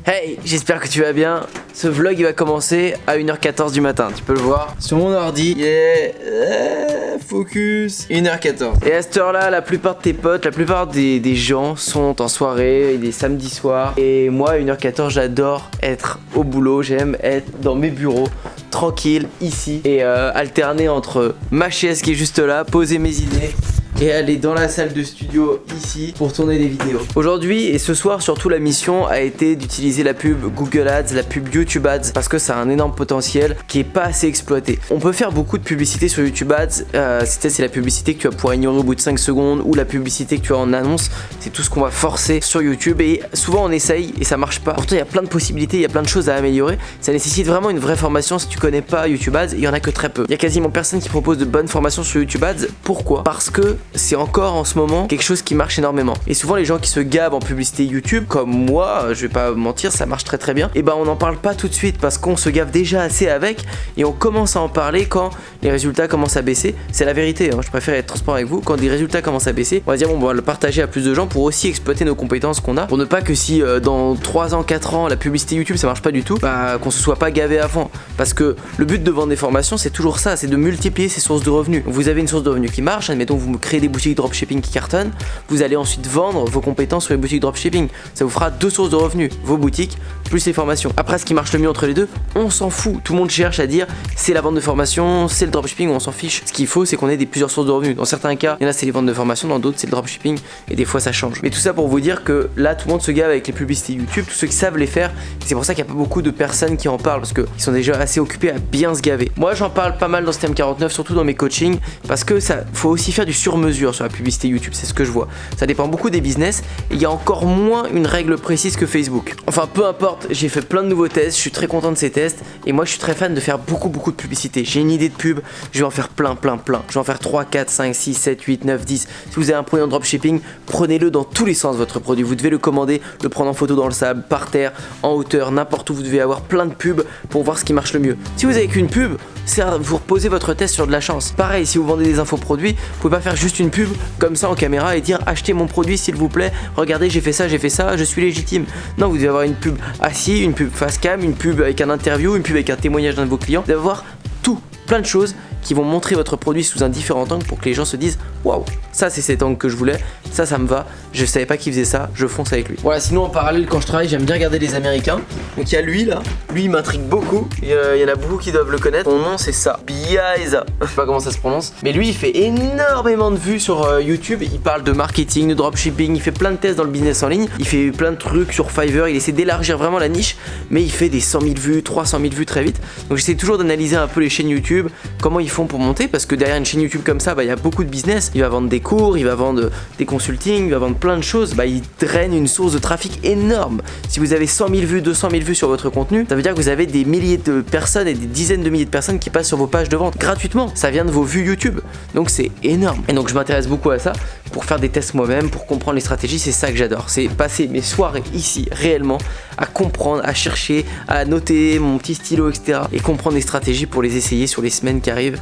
Hey, j'espère que tu vas bien. Ce vlog il va commencer à 1h14 du matin, tu peux le voir sur mon ordi. Focus 1h14. Et à cette heure là, la plupart de tes potes, la plupart des gens sont en soirée, des samedis soirs. Et moi à 1h14 j'adore être au boulot, j'aime être dans mes bureaux, tranquille, ici. Et alterner entre ma chaise qui est juste là, poser mes idées et aller dans la salle de studio ici pour tourner des vidéos. Aujourd'hui et ce soir surtout la mission a été d'utiliser la pub Google Ads, la pub YouTube Ads parce que ça a un énorme potentiel qui est pas assez exploité. On peut faire beaucoup de publicité sur YouTube Ads, c'est la publicité que tu vas pouvoir ignorer au bout de 5 secondes ou la publicité que tu as en annonce, c'est tout ce qu'on va forcer sur YouTube et souvent on essaye et ça marche pas. Pourtant il y a plein de possibilités, il y a plein de choses à améliorer, ça nécessite vraiment une vraie formation. Si tu connais pas YouTube Ads, il y en a que très peu. Il y a quasiment personne qui propose de bonnes formations sur YouTube Ads. Pourquoi? Parce que c'est encore en ce moment quelque chose qui marche énormément. Et souvent les gens qui se gavent en publicité YouTube, comme moi, je vais pas mentir, ça marche très très bien. Et ben on n'en parle pas tout de suite parce qu'on se gave déjà assez avec et on commence à en parler quand les résultats commencent à baisser. C'est la vérité, hein, je préfère être transparent avec vous. Quand des résultats commencent à baisser, on va dire bon, on va le partager à plus de gens pour aussi exploiter nos compétences qu'on a. Pour ne pas que si dans 3 ans, 4 ans, la publicité YouTube ça marche pas du tout, bah qu'on se soit pas gavé à fond. Parce que le but de vendre des formations c'est toujours ça, c'est de multiplier ses sources de revenus. Donc, vous avez une source de revenus qui marche, admettons vous créez des boutiques dropshipping qui cartonnent, vous allez ensuite vendre vos compétences sur les boutiques dropshipping. Ça vous fera 2 sources de revenus, vos boutiques plus les formations. Après ce qui marche le mieux entre les deux, on s'en fout. Tout le monde cherche à dire c'est la vente de formation, c'est le dropshipping, on s'en fiche. Ce qu'il faut c'est qu'on ait plusieurs sources de revenus. Dans certains cas, il y en a c'est les ventes de formation, dans d'autres c'est le dropshipping et des fois ça change. Mais tout ça pour vous dire que là tout le monde se gave avec les publicités YouTube, tous ceux qui savent les faire. C'est pour ça qu'il n'y a pas beaucoup de personnes qui en parlent parce qu'ils sont déjà assez occupés à bien se gaver. Moi j'en parle pas mal dans Système 49, surtout dans mes coachings, parce que ça faut aussi faire du sur-mesure sur la publicité YouTube, c'est ce que je vois. Ça dépend beaucoup des business et il y a encore moins une règle précise que Facebook. Enfin peu importe, j'ai fait plein de nouveaux tests, je suis très content de ces tests et moi je suis très fan de faire beaucoup de publicité. J'ai une idée de pub, je vais en faire plein. Je vais en faire 3, 4, 5, 6, 7, 8, 9, 10. Si vous avez un produit en dropshipping, prenez-le dans tous les sens votre produit. Vous devez le commander, le prendre en photo dans le sable, par terre, en hauteur, n'importe où. Vous devez avoir plein de pubs pour voir ce qui marche le mieux. Si vous avez qu'une pub, vous reposez votre test sur de la chance. Pareil, si vous vendez des infoproduits, vous pouvez pas faire juste une pub comme ça en caméra et dire achetez mon produit s'il vous plaît, regardez j'ai fait ça, je suis légitime. Non, vous devez avoir une pub assis, une pub face cam, une pub avec un interview, une pub avec un témoignage d'un de vos clients. Vous devez avoir tout, plein de choses qui vont montrer votre produit sous un différent angle pour que les gens se disent waouh, ça c'est cet angle que je voulais, ça me va, je savais pas qu'il faisait ça, je fonce avec lui. Voilà, sinon en parallèle quand je travaille j'aime bien regarder les Américains. Donc il y a lui là, lui il m'intrigue beaucoup, il y en a beaucoup qui doivent le connaître, son nom c'est ça, Biaeza, je sais pas comment ça se prononce, mais lui il fait énormément de vues sur YouTube, il parle de marketing, de dropshipping, il fait plein de tests dans le business en ligne, il fait plein de trucs sur Fiverr, il essaie d'élargir vraiment la niche, mais il fait des 100 000 vues, 300 000 vues très vite. Donc j'essaie toujours d'analyser un peu les chaînes YouTube, comment ils font pour monter, parce que derrière une chaîne YouTube comme ça, il y a beaucoup de business, il va vendre des cours, il va vendre des consultings, il va vendre plein de choses, il draine une source de trafic énorme. Si vous avez 100 000 vues, 200 000 vues sur votre contenu, ça veut dire que vous avez des milliers de personnes et des dizaines de milliers de personnes qui passent sur vos pages de vente gratuitement. Ça vient de vos vues YouTube, donc c'est énorme. Et donc je m'intéresse beaucoup à ça pour faire des tests moi-même, pour comprendre les stratégies. C'est ça que j'adore, c'est passer mes soirées ici réellement à comprendre, à chercher, à noter mon petit stylo, etc. et comprendre les stratégies pour les essayer sur les semaines qui arrivent.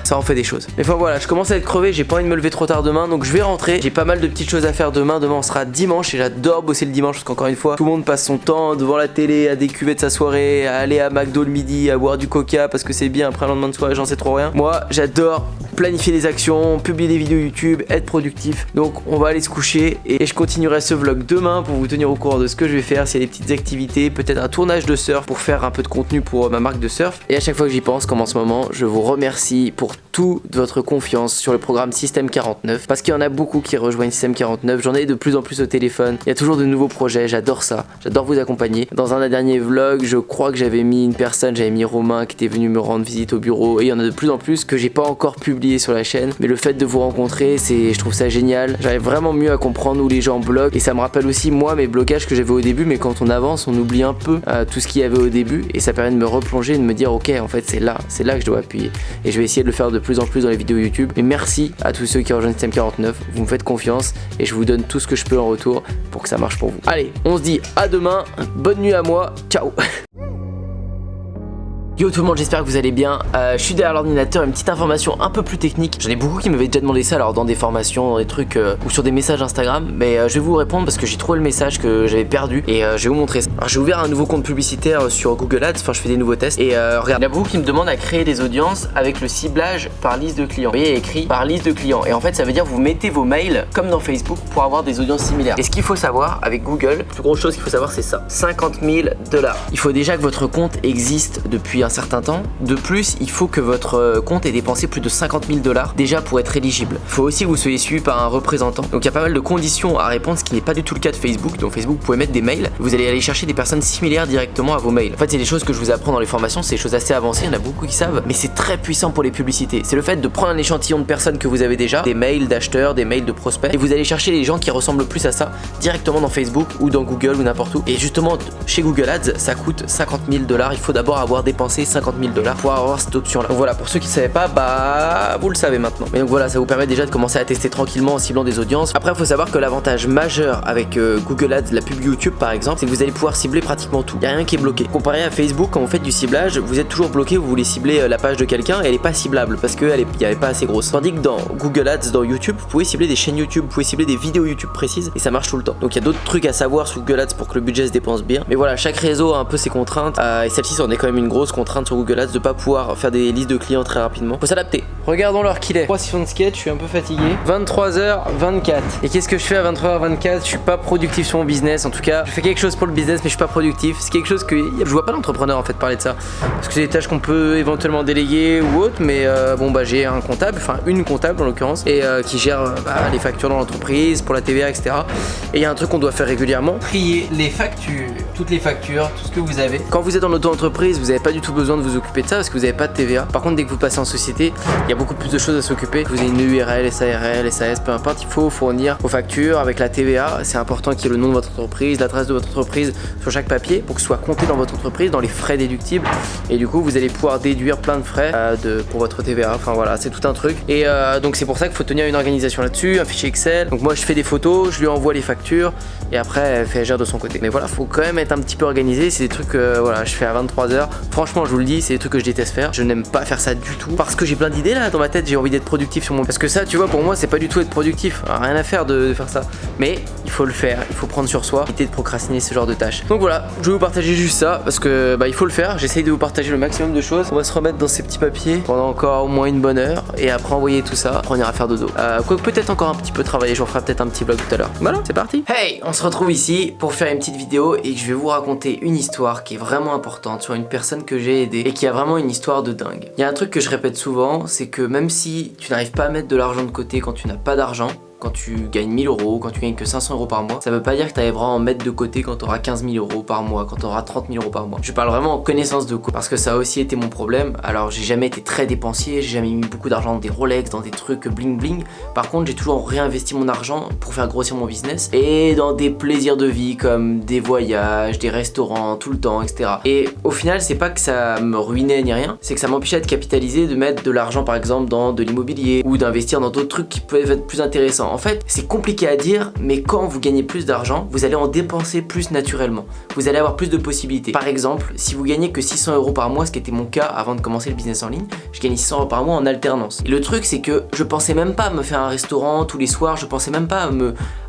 Ça en fait des choses. Mais enfin voilà, je commence à être crevé, j'ai pas envie de me lever trop tard demain, donc je vais rentrer. J'ai pas mal de petites choses à faire demain. Demain on sera dimanche et j'adore bosser le dimanche parce qu'encore une fois, tout le monde passe son temps devant la télé, à décuver de sa soirée, à aller à McDo le midi, à boire du coca parce que c'est bien après un lendemain de soirée, j'en sais trop rien. Moi j'adore planifier des actions, publier des vidéos YouTube, être productif. Donc on va aller se coucher et je continuerai ce vlog demain pour vous tenir au courant de ce que je vais faire, s'il y a des petites activités, peut-être un tournage de surf pour faire un peu de contenu pour ma marque de surf. Et à chaque fois que j'y pense, comme en ce moment, je vous remercie pour toute votre confiance sur le programme Système 49 parce qu'il y en a beaucoup qui rejoignent Système 49. J'en ai de plus en plus au téléphone, il y a toujours de nouveaux projets, j'adore ça, j'adore vous accompagner. Dans un dernier vlog, je crois que j'avais mis une personne, j'avais mis Romain qui était venu me rendre visite au bureau et il y en a de plus en plus que j'ai pas encore publié sur la chaîne, mais le fait de vous rencontrer, je trouve ça génial. J'arrive vraiment mieux à comprendre où les gens bloquent et ça me rappelle aussi moi mes blocages que j'avais au début, mais quand on avance on oublie un peu tout ce qu'il y avait au début et ça permet de me replonger et de me dire ok en fait c'est là que je dois appuyer et je vais essayer de le faire de plus en plus dans les vidéos YouTube. Mais merci à tous ceux qui rejoignent Système 49, vous me faites confiance et je vous donne tout ce que je peux en retour pour que ça marche pour vous. Allez, on se dit à demain, bonne nuit à moi, ciao. Yo tout le monde, j'espère que vous allez bien. Je suis derrière l'ordinateur, une petite information un peu plus technique. J'en ai beaucoup qui m'avaient déjà demandé ça, alors dans des formations, dans des trucs ou sur des messages Instagram. Mais je vais vous répondre parce que j'ai trouvé le message que j'avais perdu et je vais vous montrer ça. Alors j'ai ouvert un nouveau compte publicitaire sur Google Ads, enfin je fais des nouveaux tests. Et regarde, il y a beaucoup qui me demandent à créer des audiences avec le ciblage par liste de clients. Vous voyez, il y a écrit par liste de clients. Et en fait ça veut dire que vous mettez vos mails comme dans Facebook pour avoir des audiences similaires. Et ce qu'il faut savoir avec Google, la plus grosse chose qu'il faut savoir c'est ça, 50 000 $. Il faut déjà que votre compte existe depuis un certain temps. De plus, il faut que votre compte ait dépensé plus de 50 000 $ déjà pour être éligible. Il faut aussi que vous soyez suivi par un représentant. Donc il y a pas mal de conditions à répondre, ce qui n'est pas du tout le cas de Facebook. Donc Facebook, vous pouvez mettre des mails. Vous allez aller chercher des personnes similaires directement à vos mails. En fait, c'est des choses que je vous apprends dans les formations. C'est des choses assez avancées. Il y en a beaucoup qui savent, mais c'est très puissant pour les publicités. C'est le fait de prendre un échantillon de personnes que vous avez déjà, des mails d'acheteurs, des mails de prospects, et vous allez chercher les gens qui ressemblent le plus à ça directement dans Facebook ou dans Google ou n'importe où. Et justement, chez Google Ads, ça coûte 50 000 $. Il faut d'abord avoir dépensé 50 000 $ pour avoir cette option là. Donc voilà, pour ceux qui ne savaient pas, bah vous le savez maintenant. Mais donc voilà, ça vous permet déjà de commencer à tester tranquillement en ciblant des audiences. Après, il faut savoir que l'avantage majeur avec Google Ads, la pub YouTube par exemple, c'est que vous allez pouvoir cibler pratiquement tout. Il n'y a rien qui est bloqué. Comparé à Facebook, quand vous faites du ciblage, vous êtes toujours bloqué, vous voulez cibler la page de quelqu'un et elle n'est pas ciblable parce qu'il n'y avait pas assez grosse. Tandis que dans Google Ads, dans YouTube, vous pouvez cibler des chaînes YouTube, vous pouvez cibler des vidéos YouTube précises et ça marche tout le temps. Donc il y a d'autres trucs à savoir sur Google Ads pour que le budget se dépense bien. Mais voilà, chaque réseau a un peu ses contraintes et celle-ci en est quand même une grosse contrainte sur Google Ads de pas pouvoir faire des listes de clients très rapidement. Faut s'adapter. Regardons l'heure qu'il est. 3 sessions de skate, je suis un peu fatigué. 23h24. Et qu'est-ce que je fais à 23h24? Je suis pas productif sur mon business. En tout cas, je fais quelque chose pour le business, mais je suis pas productif. C'est quelque chose que je vois pas d'entrepreneur en fait parler de ça. Parce que c'est des tâches qu'on peut éventuellement déléguer ou autre. Mais bon bah j'ai un comptable, enfin une comptable en l'occurrence, et qui gère les factures dans l'entreprise, pour la TVA, etc. Et il y a un truc qu'on doit faire régulièrement. Trier les factures, toutes les factures, tout ce que vous avez. Quand vous êtes en auto-entreprise, vous n'avez pas du tout besoin de vous occuper de ça parce que vous n'avez pas de TVA. Par contre, dès que vous passez en société, il y a beaucoup plus de choses à s'occuper. Vous avez une URL, SARL, SAS, peu importe, il faut fournir vos factures avec la TVA. C'est important qu'il y ait le nom de votre entreprise, l'adresse de votre entreprise sur chaque papier pour que ce soit compté dans votre entreprise, dans les frais déductibles. Et du coup, vous allez pouvoir déduire plein de frais pour votre TVA. Enfin voilà, c'est tout un truc. Et donc c'est pour ça qu'il faut tenir une organisation là-dessus, un fichier Excel. Donc moi, je fais des photos, je lui envoie les factures et après, elle fait gère de son côté. Mais voilà, faut quand même être un petit peu organisé. C'est des trucs voilà, je fais à 23h. Franchement, je vous le dis, c'est des trucs que je déteste faire. Je n'aime pas faire ça du tout parce que j'ai plein d'idées là dans ma tête. J'ai envie d'être productif sur mon. Parce que ça, tu vois, pour moi, c'est pas du tout être productif. Rien à faire de faire ça. Mais il faut le faire. Il faut prendre sur soi, éviter de procrastiner ce genre de tâches. Donc voilà, je vais vous partager juste ça parce que bah il faut le faire. J'essaye de vous partager le maximum de choses. On va se remettre dans ces petits papiers pendant encore au moins une bonne heure et après envoyer tout ça. Après on ira faire dodo. Quoique peut-être encore un petit peu travailler. Je vous ferai peut-être un petit vlog tout à l'heure. Voilà, c'est parti. Hey, on se retrouve ici pour faire une petite vidéo et je vais vous raconter une histoire qui est vraiment importante sur une personne que j'ai aidée et qui a vraiment une histoire de dingue. Il y a un truc que je répète souvent, c'est que même si tu n'arrives pas à mettre de l'argent de côté quand tu n'as pas d'argent, quand tu gagnes 1000 €, quand tu gagnes que 500 € par mois, ça veut pas dire que tu arriveras à en mettre de côté quand tu auras 15 000 € par mois, quand tu auras 30 000 € par mois. Je parle vraiment en connaissance de cause parce que ça a aussi été mon problème. Alors j'ai jamais été très dépensier, j'ai jamais mis beaucoup d'argent dans des Rolex, dans des trucs bling bling. Par contre, j'ai toujours réinvesti mon argent pour faire grossir mon business et dans des plaisirs de vie comme des voyages, des restaurants, tout le temps, etc. Et au final, c'est pas que ça me ruinait ni rien, c'est que ça m'empêchait de capitaliser, de mettre de l'argent par exemple dans de l'immobilier ou d'investir dans d'autres trucs qui peuvent être plus intéressants. En fait, c'est compliqué à dire, mais quand vous gagnez plus d'argent, vous allez en dépenser plus naturellement. Vous allez avoir plus de possibilités. Par exemple, si vous gagnez que 600 € par mois, ce qui était mon cas avant de commencer le business en ligne, je gagnais 600 € par mois en alternance. Et le truc, c'est que je pensais même pas me faire un restaurant tous les soirs, je pensais même pas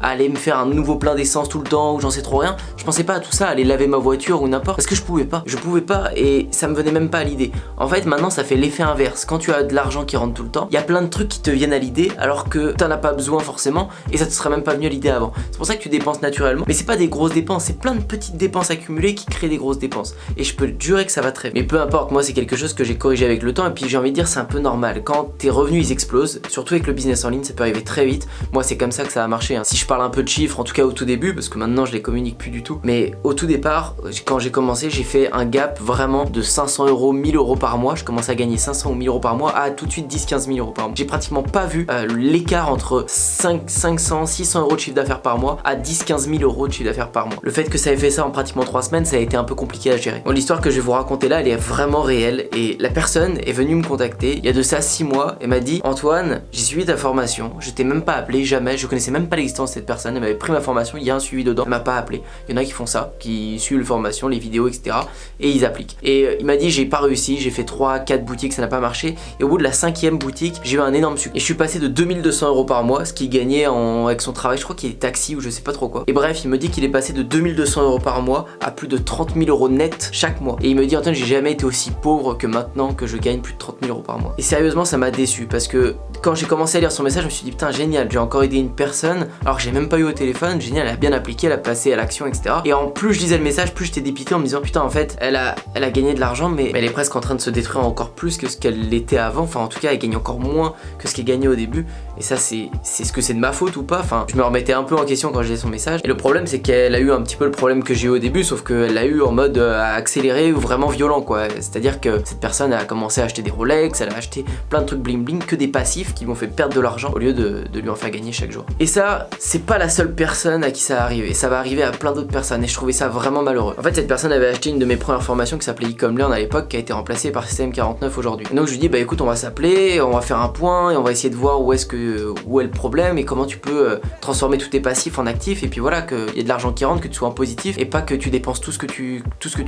à aller me faire un nouveau plein d'essence tout le temps ou j'en sais trop rien. Je pensais pas à tout ça, aller laver ma voiture ou n'importe, parce que je pouvais pas. Je pouvais pas et ça me venait même pas à l'idée. En fait, maintenant, ça fait l'effet inverse. Quand tu as de l'argent qui rentre tout le temps, il y a plein de trucs qui te viennent à l'idée alors que t'en as pas besoin forcément. Et ça te serait même pas venu à l'idée avant. C'est pour ça que tu dépenses naturellement. Mais c'est pas des grosses dépenses, c'est plein de petites dépenses accumulées qui créent des grosses dépenses. Et je peux te jurer que ça va très bien. Mais peu importe, moi c'est quelque chose que j'ai corrigé avec le temps. Et puis j'ai envie de dire, c'est un peu normal. Quand tes revenus ils explosent, surtout avec le business en ligne, ça peut arriver très vite. Moi c'est comme ça que ça a marché. Si je parle un peu de chiffres, en tout cas au tout début, parce que maintenant je les communique plus du tout. Mais au tout départ, quand j'ai commencé, j'ai fait un gap vraiment de 500 €, 1000 € par mois. Je commençais à gagner 500 ou 1000 € par mois à tout de suite 10-15 000 € par mois. J'ai pratiquement pas vu l'écart entre 500, 600 euros de chiffre d'affaires par mois à 10-15 000 euros de chiffre d'affaires par mois. Le fait que ça ait fait ça en pratiquement 3 semaines, ça a été un peu compliqué à gérer. Bon, l'histoire que je vais vous raconter là, elle est vraiment réelle et la personne est venue me contacter il y a de ça 6 mois et m'a dit: Antoine, j'ai suivi ta formation, je t'ai même pas appelé, jamais, je connaissais même pas l'existence de cette personne, elle m'avait pris ma formation, il y a un suivi dedans, elle m'a pas appelé. Il y en a qui font ça, qui suivent la formation, les vidéos, etc. et ils appliquent. Et il m'a dit: j'ai pas réussi, j'ai fait 3-4 boutiques, ça n'a pas marché, et au bout de la 5e boutique, j'ai eu un énorme succès. Et je suis passé de 2200 euros par mois, ce qu'il gagnait avec son travail, je crois qu'il est taxi ou je sais pas trop quoi. Et bref, il me dit qu'il est passé de 2200 euros par mois à plus de 30 000 euros net chaque mois. Et il me dit: Antoine, j'ai jamais été aussi pauvre que maintenant que je gagne plus de 30 000 euros par mois. Et sérieusement, ça m'a déçu parce que quand j'ai commencé à lire son message, je me suis dit: putain, génial, j'ai encore aidé une personne alors que j'ai même pas eu au téléphone. Génial, elle a bien appliqué, elle a passé à l'action, etc. Et en plus je lisais le message, plus j'étais dépité en me disant: putain, en fait, elle a gagné de l'argent, mais elle est presque en train de se détruire encore plus que ce qu'elle l'était avant. Enfin, en tout cas, elle gagne encore moins que ce qu'elle gagnait au début. Et ça, c'est ce que c'est de ma faute ou pas. Enfin, je me remettais un peu en question quand je lisais son message. Et le problème, c'est qu'elle a eu un petit peu le problème que j'ai eu au début, sauf qu'elle l'a eu en mode accéléré ou vraiment violent, quoi. C'est-à-dire que cette personne a commencé à acheter des Rolex, elle a acheté plein de trucs bling bling, que des passifs qui m'ont fait perdre de l'argent au lieu de lui en faire gagner chaque jour. Et ça, c'est pas la seule personne à qui ça arrive, et ça va arriver à plein d'autres personnes, et je trouvais ça vraiment malheureux. En fait, cette personne avait acheté une de mes premières formations qui s'appelait e-com-learn à l'époque, qui a été remplacée par Système 49 aujourd'hui. Donc je lui dis: bah écoute, on va s'appeler, on va faire un point et on va essayer de voir où est le problème et comment tu peux transformer tous tes passifs en actifs, et puis voilà, qu'il y ait de l'argent qui rentre, que tu sois en positif et pas que tu dépenses tout ce que tu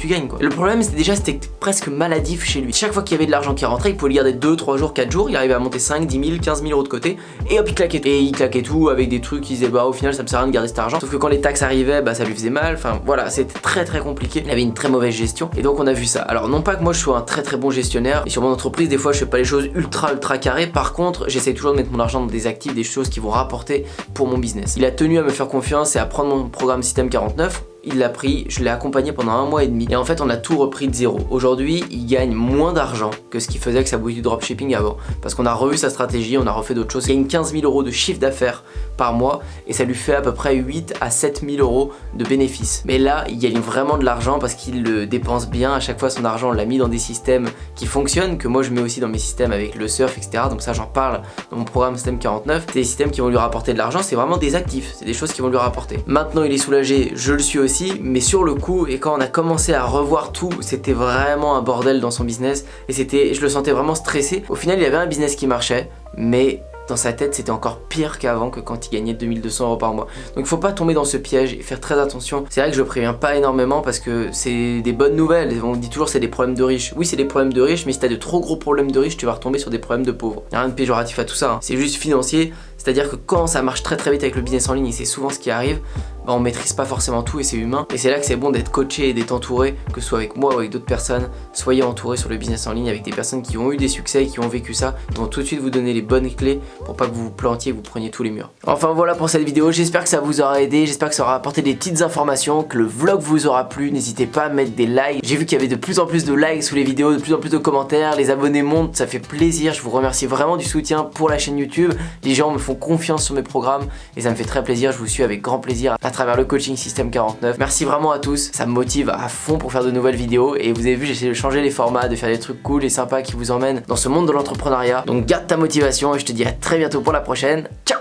gagnes, quoi. Et le problème, c'était presque maladif chez lui. Chaque fois qu'il y avait de l'argent qui rentrait, il pouvait le garder 2, 3 jours, 4 jours, il arrivait à monter 5, 10 000, 15 000 euros de côté, et hop, il claquait tout. Et il claquait tout avec des trucs qui disaient: bah au final ça me sert à rien de garder cet argent. Sauf que quand les taxes arrivaient, bah ça lui faisait mal. Enfin voilà, c'était très compliqué. Il avait une très mauvaise gestion, et donc on a vu ça. Alors non pas que moi je sois un très bon gestionnaire, et sur mon entreprise des fois je fais pas les choses ultra carrées. Par contre, j'essaie toujours de mettre mon argent dans des actifs, des choses qui vont rapporter pour mon business. Il a tenu à me faire confiance et à prendre mon programme Système 49. Il l'a pris, je l'ai accompagné pendant 1 mois et demi, et en fait on a tout repris de zéro. Aujourd'hui, il gagne moins d'argent que ce qu'il faisait avec sa boutique de dropshipping avant, parce qu'on a revu sa stratégie, on a refait d'autres choses. Il gagne 15 000 euros de chiffre d'affaires par mois, et ça lui fait à peu près 8 à 7 000 euros de bénéfices. Mais là, il gagne vraiment de l'argent parce qu'il le dépense bien. À chaque fois, son argent, on l'a mis dans des systèmes qui fonctionnent, que moi je mets aussi dans mes systèmes avec le surf, etc. Donc ça, j'en parle dans mon programme Système 49. C'est des systèmes qui vont lui rapporter de l'argent, c'est vraiment des actifs, c'est des choses qui vont lui rapporter. Maintenant, il est soulagé, je le suis aussi. Mais sur le coup, et quand on a commencé à revoir tout, c'était vraiment un bordel dans son business, et je le sentais vraiment stressé. Au final, il avait un business qui marchait, mais dans sa tête, c'était encore pire qu'avant, que quand il gagnait 2200 euros par mois. Donc il faut pas tomber dans ce piège et faire très attention. C'est vrai que je préviens pas énormément parce que c'est des bonnes nouvelles. On dit toujours c'est des problèmes de riches. Oui, c'est des problèmes de riches, mais si t'as de trop gros problèmes de riches, tu vas retomber sur des problèmes de pauvres. Il n'y a rien de péjoratif à tout ça, hein. C'est juste financier. C'est-à-dire que quand ça marche très vite avec le business en ligne, et c'est souvent ce qui arrive, bah on maîtrise pas forcément tout et c'est humain. Et c'est là que c'est bon d'être coaché et d'être entouré, que ce soit avec moi ou avec d'autres personnes. Soyez entourés sur le business en ligne avec des personnes qui ont eu des succès, qui ont vécu ça, qui vont tout de suite vous donner les bonnes clés pour pas que vous vous plantiez, que vous preniez tous les murs. Enfin voilà pour cette vidéo, j'espère que ça vous aura aidé, j'espère que ça aura apporté des petites informations, que le vlog vous aura plu. N'hésitez pas à mettre des likes. J'ai vu qu'il y avait de plus en plus de likes sous les vidéos, de plus en plus de commentaires, les abonnés montent, ça fait plaisir. Je vous remercie vraiment du soutien pour la chaîne YouTube. Les gens me font confiance sur mes programmes et ça me fait très plaisir. Je vous suis avec grand plaisir à travers le coaching Système 49. Merci vraiment à tous, ça me motive à fond pour faire de nouvelles vidéos. Et vous avez vu, j'essaie de changer les formats, de faire des trucs cool et sympas qui vous emmènent dans ce monde de l'entrepreneuriat. Donc garde ta motivation et je te dis à très bientôt pour la prochaine. Ciao!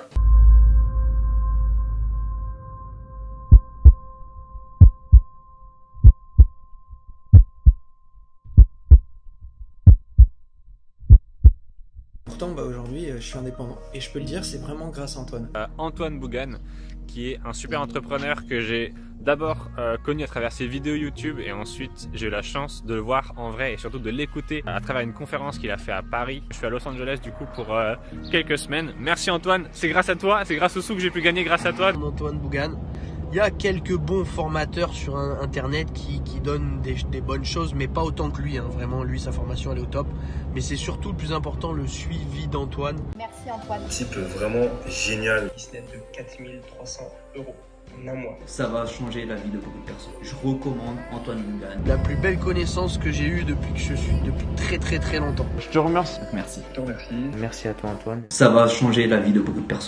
Pourtant, bah, aujourd'hui, je suis indépendant. Et je peux le dire, c'est vraiment grâce à Antoine. Antoine Bougan, qui est un super entrepreneur que j'ai d'abord connu à travers ses vidéos YouTube, et ensuite j'ai eu la chance de le voir en vrai et surtout de l'écouter à travers une conférence qu'il a fait à Paris. Je suis à Los Angeles du coup pour quelques semaines. Merci Antoine, c'est grâce à toi, c'est grâce aux sous que j'ai pu gagner grâce à toi. Antoine Bougan. Il y a quelques bons formateurs sur internet qui donnent des bonnes choses, mais pas autant que lui, hein. Vraiment, lui, sa formation, elle est au top. Mais c'est surtout le plus important, le suivi d'Antoine. Merci Antoine. Type vraiment génial. Business de 4300 euros en un mois. Ça va changer la vie de beaucoup de personnes. Je recommande Antoine Bougan. La plus belle connaissance que j'ai eue depuis que je suis, depuis très longtemps. Je te remercie. Merci. Je te remercie. Merci à toi Antoine. Ça va changer la vie de beaucoup de personnes.